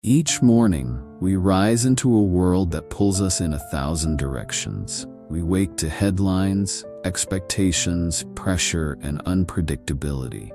Each morning, we rise into a world that pulls us in 1,000 directions. We wake to headlines, expectations, pressure, and unpredictability.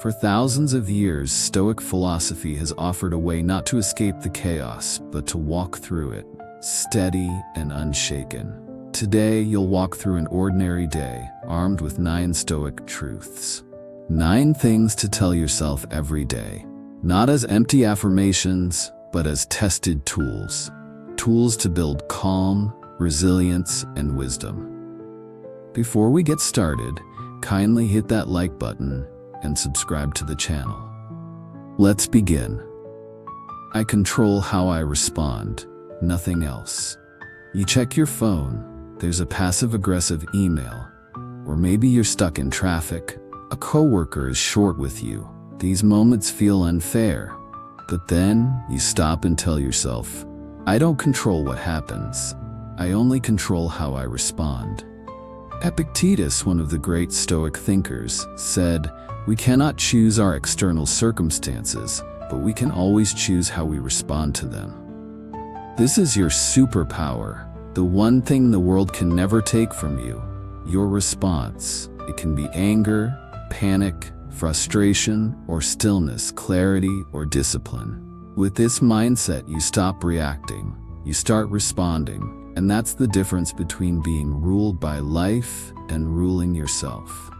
For thousands of years, Stoic philosophy has offered a way not to escape the chaos, but to walk through it, steady and unshaken. Today, you'll walk through an ordinary day, armed with 9 Stoic truths. 9 things to tell yourself every day. Not as empty affirmations, but as tested tools. Tools to build calm, resilience, and wisdom. Before we get started, kindly hit that like button and subscribe to the channel. Let's begin. I control how I respond, nothing else. You check your phone, there's a passive-aggressive email, or maybe you're stuck in traffic, a coworker is short with you. These moments feel unfair, but then you stop and tell yourself, I don't control what happens. I only control how I respond. Epictetus, one of the great Stoic thinkers, said, we cannot choose our external circumstances, but we can always choose how we respond to them. This is your superpower, the one thing the world can never take from you, your response. It can be anger, panic, frustration, or stillness, clarity, or discipline. With this mindset, you stop reacting, you start responding, and that's the difference between being ruled by life and ruling yourself.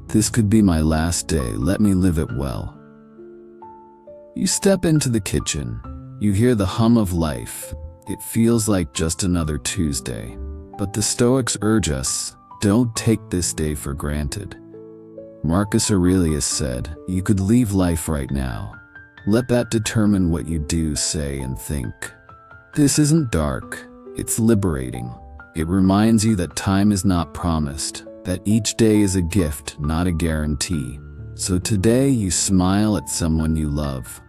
This could be my last day, let me live it well. You step into the kitchen, you hear the hum of life. It feels like just another Tuesday. But the Stoics urge us, don't take this day for granted. Marcus Aurelius said, you could leave life right now. Let that determine what you do, say, and think. This isn't dark, it's liberating. It reminds you that time is not promised, that each day is a gift, not a guarantee. So today you smile at someone you love.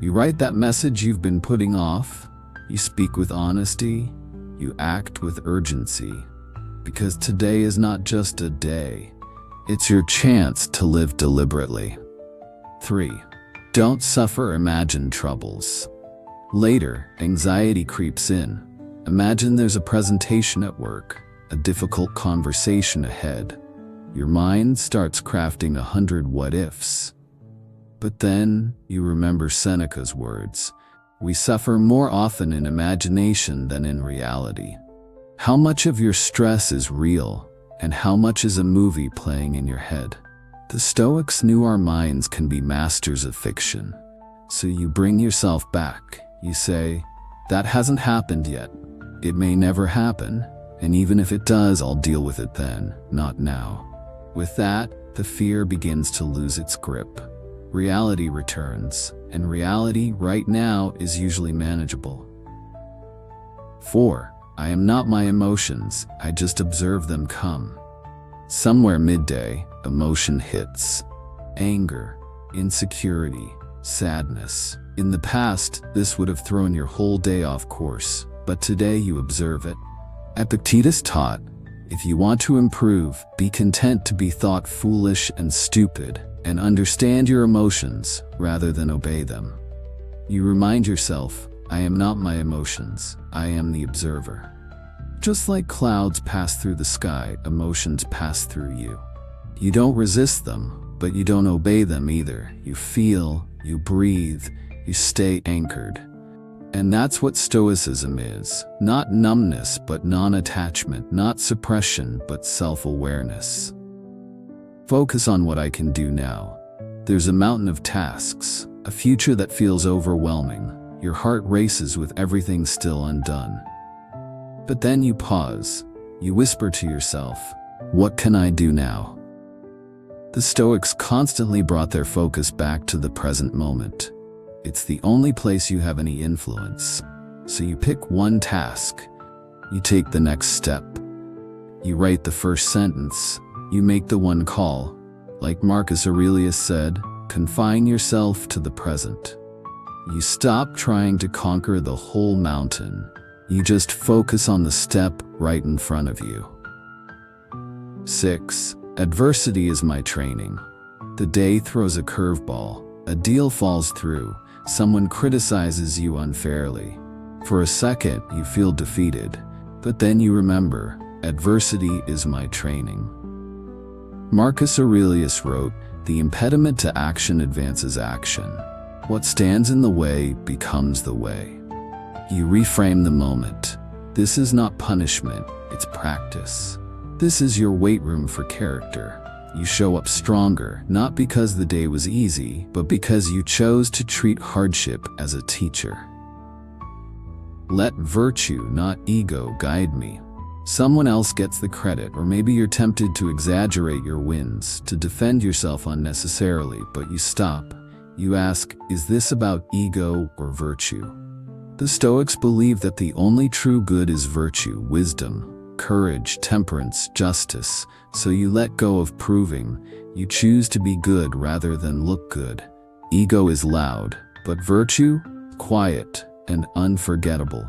You write that message you've been putting off. You speak with honesty. You act with urgency. Because today is not just a day. It's your chance to live deliberately. 3. Don't suffer imagined troubles. Later, anxiety creeps in. Imagine there's a presentation at work, a difficult conversation ahead. Your mind starts crafting 100 what-ifs. But then, you remember Seneca's words, we suffer more often in imagination than in reality. How much of your stress is real, and how much is a movie playing in your head? The Stoics knew our minds can be masters of fiction. So you bring yourself back. You say, that hasn't happened yet. It may never happen, and even if it does, I'll deal with it then, not now. With that, the fear begins to lose its grip. Reality returns, and reality right now is usually manageable. 4. I am not my emotions, I just observe them come. Somewhere midday, emotion hits. Anger, insecurity, sadness. In the past, this would have thrown your whole day off course, but today you observe it. Epictetus taught, if you want to improve, be content to be thought foolish and stupid, and understand your emotions rather than obey them. You remind yourself, I am not my emotions, I am the observer. Just like clouds pass through the sky, emotions pass through you. You don't resist them, but you don't obey them either. You feel, you breathe, you stay anchored. And that's what Stoicism is. Not numbness, but non-attachment. Not suppression, but self-awareness. Focus on what I can do now. There's a mountain of tasks, a future that feels overwhelming. Your heart races with everything still undone. But then you pause. You whisper to yourself, what can I do now? The Stoics constantly brought their focus back to the present moment. It's the only place you have any influence. So you pick one task. You take the next step. You write the first sentence. You make the one call. Like Marcus Aurelius said, confine yourself to the present. You stop trying to conquer the whole mountain. You just focus on the step right in front of you. 6. Adversity is my training. The day throws a curveball. A deal falls through. someone criticizes you unfairly. For a second, you feel defeated, but then you remember, adversity is my training. Marcus Aurelius wrote, "The impediment to action advances action. What stands in the way becomes the way." You reframe the moment. This is not punishment, it's practice. This is your weight room for character. You show up stronger, not because the day was easy, but because you chose to treat hardship as a teacher. Let virtue, not ego, guide me. Someone else gets the credit, or maybe you're tempted to exaggerate your wins, to defend yourself unnecessarily, but you stop. You ask, is this about ego or virtue? The Stoics believe that the only true good is virtue, wisdom, courage, temperance, justice. So you let go of proving. You choose to be good rather than look good. Ego is loud, but virtue, quiet and unforgettable.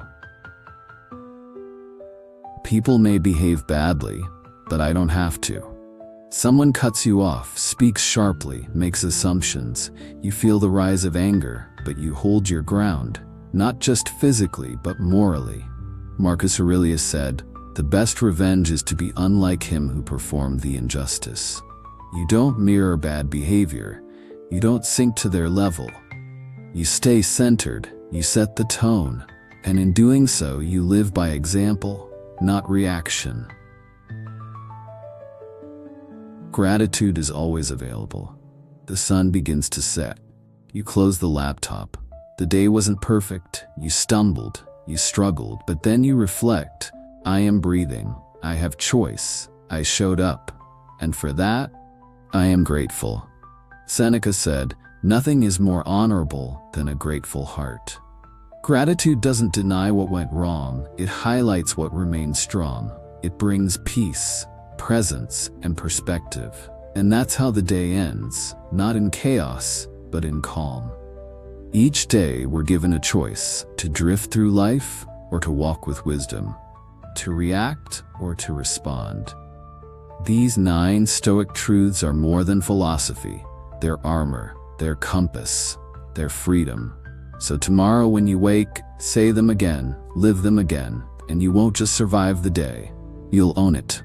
People may behave badly, but I don't have to. Someone cuts you off, speaks sharply, makes assumptions. You feel the rise of anger, but you hold your ground, not just physically, but morally. Marcus Aurelius said, "The best revenge is to be unlike him who performed the injustice." You don't mirror bad behavior. You don't sink to their level. You stay centered, you set the tone, and in doing so, you live by example, not reaction. Gratitude is always available. The sun begins to set. You close the laptop. The day wasn't perfect. You stumbled, you struggled, but then you reflect. I am breathing. I have choice. I showed up. And for that, I am grateful. Seneca said, "Nothing is more honorable than a grateful heart." Gratitude doesn't deny what went wrong. It highlights what remains strong. It brings peace, presence, and perspective. And that's how the day ends, not in chaos, but in calm. Each day we're given a choice, to drift through life or to walk with wisdom, to react or to respond. These 9 Stoic truths are more than philosophy. They're armor, they're compass, they're freedom. So tomorrow when you wake, say them again, live them again, and you won't just survive the day, you'll own it.